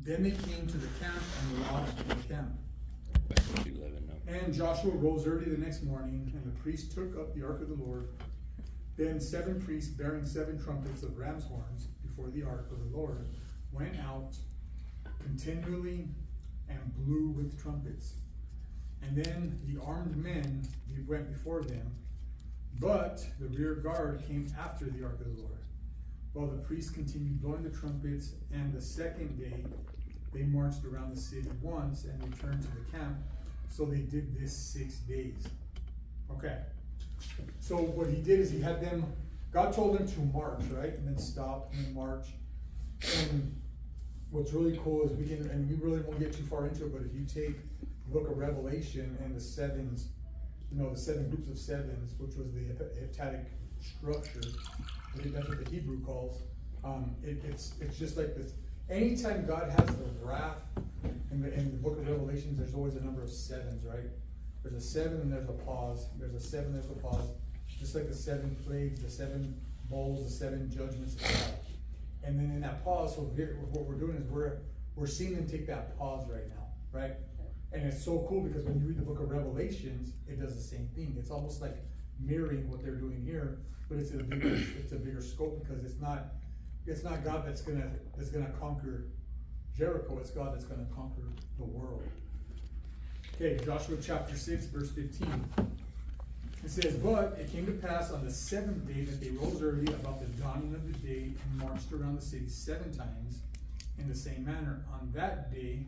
Then they came to the camp and lodged in the camp. Back to 11 now. And Joshua rose early the next morning, and the priests took up the ark of the Lord. Then 7 priests bearing 7 trumpets of ram's horns before the ark of the Lord went out continually and blew with trumpets. And then the armed men went before them, but the rear guard came after the ark of the Lord. While the priests continued blowing the trumpets, and the second day they marched around the city once and returned to the camp. So they did this 6 days. Okay. So what he did is he had them, God told them to march, right? And then stop and then march. And what's really cool is we really won't get too far into it, but if you take the book of Revelation and the sevens, the 7 groups of sevens, which was the hepatic structure, I think that's what the Hebrew calls, it's just like this. Anytime God has the wrath in the book of Revelations, there's always a number of sevens, right? There's a 7 and there's a pause. There's a 7, there's a pause. Just like the 7 plagues, the 7 bowls, the 7 judgments of God. And then in that pause, so here, what we're doing is we're seeing them take that pause right now, right? And it's so cool because when you read the book of Revelations, it does the same thing. It's almost like mirroring what they're doing here, but it's a bigger scope because it's not God that's gonna conquer Jericho. It's God that's gonna conquer the world. Okay, Joshua chapter 6, verse 15. It says, "But it came to pass on the 7th day that they rose early about the dawning of the day and marched around the city 7 times in the same manner. On that day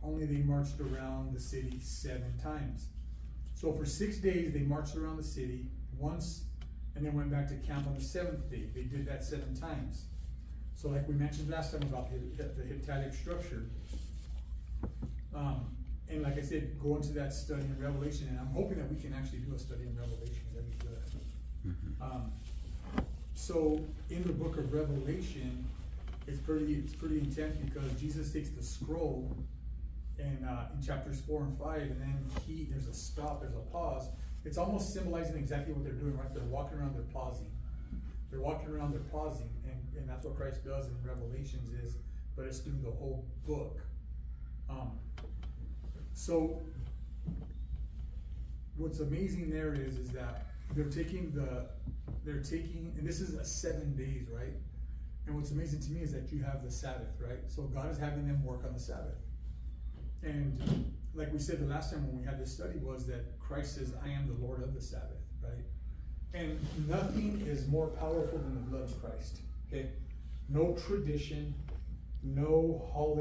only they marched around the city 7 times. So for 6 days they marched around the city once and then went back to camp on the 7th day. They did that 7 times. So like we mentioned last time about the hepatic structure. And like I said, go into that study in Revelation, and I'm hoping that we can actually do a study in Revelation. That'd be good. So in the book of Revelation, it's pretty intense because Jesus takes the scroll in chapters 4 and 5, and then there's a stop, there's a pause. It's almost symbolizing exactly what they're doing, right? They're walking around, they're pausing. They're walking around, they're pausing, and that's what Christ does in Revelations but it's through the whole book. So what's amazing there is that they're taking, and this is a 7 days, right? And what's amazing to me is that you have the Sabbath, right? So God is having them work on the Sabbath. And like we said the last time when we had this study was that Christ says, I am the Lord of the Sabbath, right? And nothing is more powerful than the blood of Christ, okay? No tradition, no holiday.